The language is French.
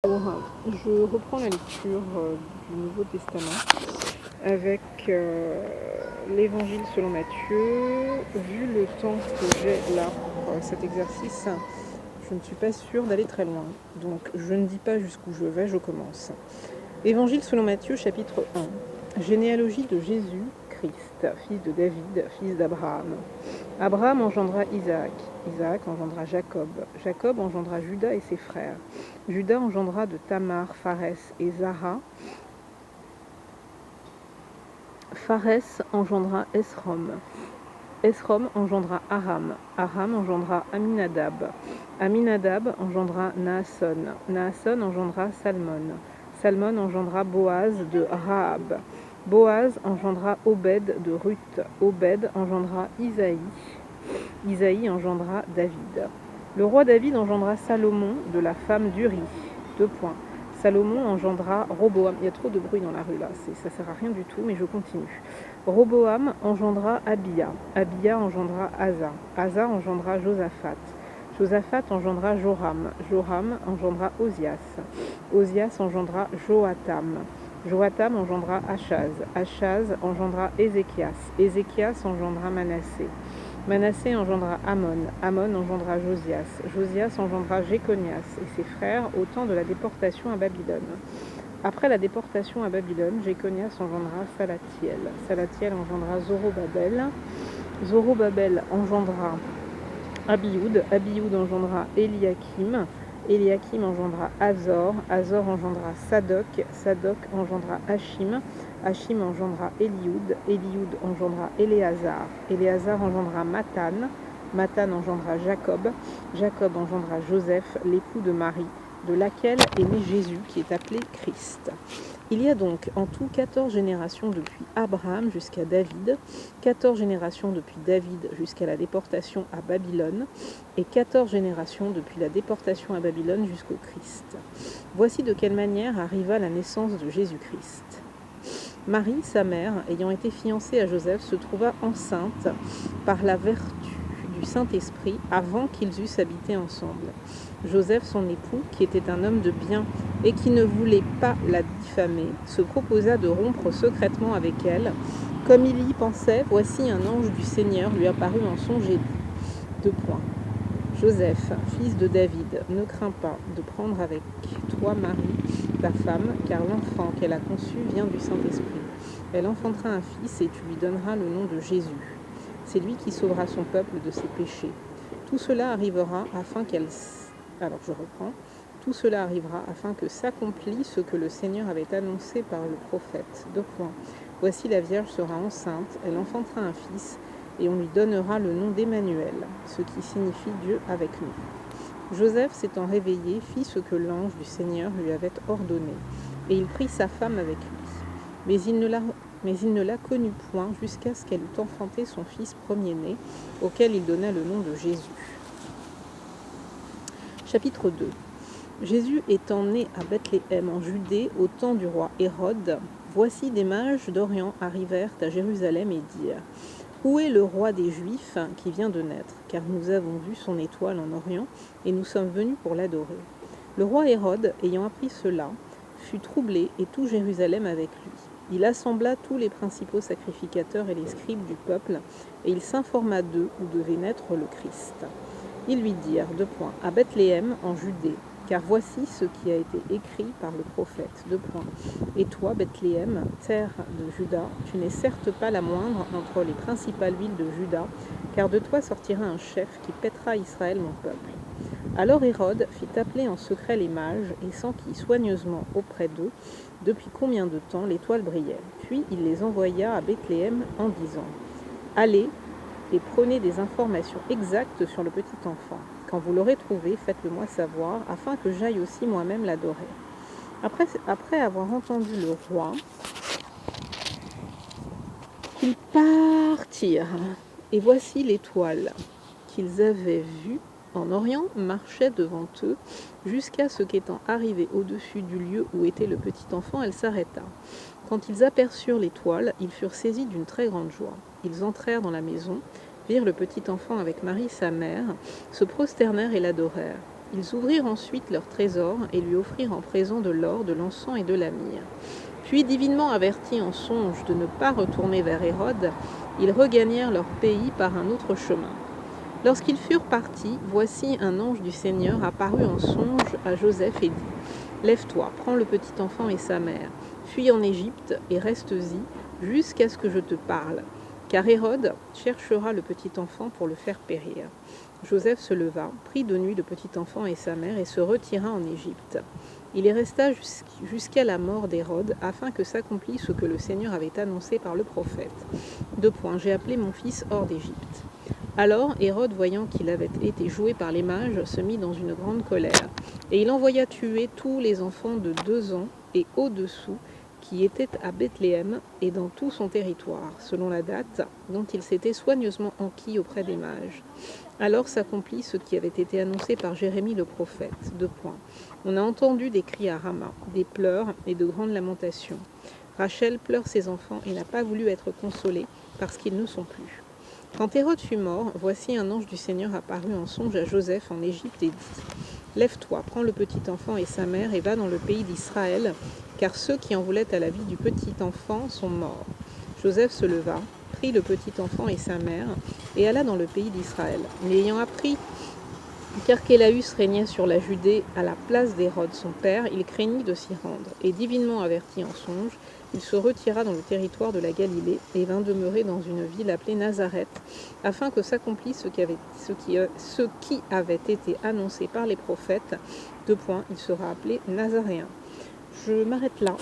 Je reprends la lecture du Nouveau Testament avec l'Évangile selon Matthieu. Vu le temps que j'ai là pour cet exercice, je ne suis pas sûre d'aller très loin. Donc je ne dis pas jusqu'où je vais, je commence. Évangile selon Matthieu, chapitre 1. Généalogie de Jésus, Christ, fils de David, fils d'Abraham. Abraham engendra Isaac. Isaac engendra Jacob. Jacob engendra Juda et ses frères. Juda engendra de Tamar, Pharès et Zara. Pharès engendra Esrom. Esrom engendra Aram. Aram engendra Aminadab. Aminadab engendra Naasson. Naasson engendra Salmon. Salmon engendra Boaz de Rahab. Boaz engendra Obed de Ruth. Obed engendra Isaïe. Isaïe engendra David. Le roi David engendra Salomon de la femme d'Uri. Salomon engendra Roboam. Il y a trop de bruit dans la rue là, ça sert à rien du tout, mais je continue. Roboam engendra Abia. Abia engendra Asa. Asa engendra Josaphat. Josaphat engendra Joram. Joram engendra Osias. Osias engendra Joatam. Joatam engendra Achaz. Achaz engendra Ézéchias. Ézéchias engendra Manassé. Manassé engendra Amon. Amon engendra Josias. Josias engendra Jéconias et ses frères au temps de la déportation à Babylone. Après la déportation à Babylone, Jéconias engendra Salatiel. Salatiel engendra Zorobabel. Zorobabel engendra Abioud. Abioud engendra Eliakim. Eliakim engendra Azor. Azor engendra Sadoc. Sadoc engendra Hachim. Hachim engendra Élioud. Élioud engendra Éléazar. Éléazar engendra Mathan. Mathan engendra Jacob. Jacob engendra Joseph, l'époux de Marie, de laquelle est né Jésus, qui est appelé Christ. Il y a donc en tout 14 générations depuis Abraham jusqu'à David, 14 générations depuis David jusqu'à la déportation à Babylone, et 14 générations depuis la déportation à Babylone jusqu'au Christ. Voici de quelle manière arriva la naissance de Jésus-Christ. Marie, sa mère, ayant été fiancée à Joseph, se trouva enceinte par la vertu du Saint-Esprit avant qu'ils eussent habité ensemble. Joseph, son époux, qui était un homme de bien et qui ne voulait pas la diffamer, se proposa de rompre secrètement avec elle. Comme il y pensait, voici un ange du Seigneur lui apparut en songe et dit : Joseph, fils de David, ne crains pas de prendre avec toi Marie, ta femme, car l'enfant qu'elle a conçu vient du Saint-Esprit. Elle enfantera un fils et tu lui donneras le nom de Jésus. C'est lui qui sauvera son peuple de ses péchés. Tout cela arrivera afin qu'elle... Alors je reprends. Tout cela arrivera afin que s'accomplisse ce que le Seigneur avait annoncé par le prophète. Voici la Vierge sera enceinte, elle enfantera un fils, et on lui donnera le nom d'Emmanuel, ce qui signifie Dieu avec nous. Joseph, s'étant réveillé, fit ce que l'ange du Seigneur lui avait ordonné, et il prit sa femme avec lui. Mais il ne la connut point jusqu'à ce qu'elle eût enfanté son fils premier-né, auquel il donna le nom de Jésus. Chapitre 2. Jésus étant né à Bethléem en Judée au temps du roi Hérode, voici des mages d'Orient arrivèrent à Jérusalem et dirent : Où est le roi des Juifs qui vient de naître ? Car nous avons vu son étoile en Orient et nous sommes venus pour l'adorer. Le roi Hérode, ayant appris cela, fut troublé et tout Jérusalem avec lui. Il assembla tous les principaux sacrificateurs et les scribes du peuple, et il s'informa d'eux où devait naître le Christ. Ils lui dirent : à Bethléem en Judée, car voici ce qui a été écrit par le prophète. Et toi, Bethléem, terre de Juda, tu n'es certes pas la moindre entre les principales villes de Juda, car de toi sortira un chef qui paîtra Israël, mon peuple. Alors Hérode fit appeler en secret les mages et s'enquit soigneusement auprès d'eux depuis combien de temps l'étoile brillait. Puis il les envoya à Bethléem en disant : Allez et prenez des informations exactes sur le petit enfant. Quand vous l'aurez trouvé, faites-le moi savoir, afin que j'aille aussi moi-même l'adorer. Après avoir entendu le roi, ils partirent. Et voici l'étoile qu'ils avaient vue en Orient marchait devant eux, jusqu'à ce qu'étant arrivée au-dessus du lieu où était le petit enfant, elle s'arrêta. Quand ils aperçurent l'étoile, ils furent saisis d'une très grande joie. Ils entrèrent dans la maison, virent le petit enfant avec Marie sa mère, se prosternèrent et l'adorèrent. Ils ouvrirent ensuite leur trésor et lui offrirent en présent de l'or, de l'encens et de la myrrhe. Puis, divinement avertis en songe de ne pas retourner vers Hérode, ils regagnèrent leur pays par un autre chemin. Lorsqu'ils furent partis, voici un ange du Seigneur apparut en songe à Joseph et dit : « Lève-toi, prends le petit enfant et sa mère, fuis en Égypte et reste-y jusqu'à ce que je te parle, car Hérode cherchera le petit enfant pour le faire périr. » Joseph se leva, prit de nuit le petit enfant et sa mère et se retira en Égypte. Il y resta jusqu'à la mort d'Hérode, afin que s'accomplisse ce que le Seigneur avait annoncé par le prophète. J'ai appelé mon fils hors d'Égypte. Alors Hérode, voyant qu'il avait été joué par les mages, se mit dans une grande colère, et il envoya tuer tous les enfants de 2 ans et au-dessous qui étaient à Bethléem et dans tout son territoire, selon la date dont il s'était soigneusement enquis auprès des mages. Alors s'accomplit ce qui avait été annoncé par Jérémie le prophète. On a entendu des cris à Rama, des pleurs et de grandes lamentations. Rachel pleure ses enfants et n'a pas voulu être consolée parce qu'ils ne sont plus. Quand Hérode fut mort, voici un ange du Seigneur apparut en songe à Joseph en Égypte et dit : « Lève-toi, prends le petit enfant et sa mère et va dans le pays d'Israël, car ceux qui en voulaient à la vie du petit enfant sont morts. » Joseph se leva, prit le petit enfant et sa mère et alla dans le pays d'Israël. Mais ayant appris qu'Archélaüs régnait sur la Judée à la place d'Hérode son père, il craignit de s'y rendre, et divinement averti en songe, il se retira dans le territoire de la Galilée et vint demeurer dans une ville appelée Nazareth, afin que s'accomplisse ce qui avait été annoncé par les prophètes. Il sera appelé Nazaréen. Je m'arrête là.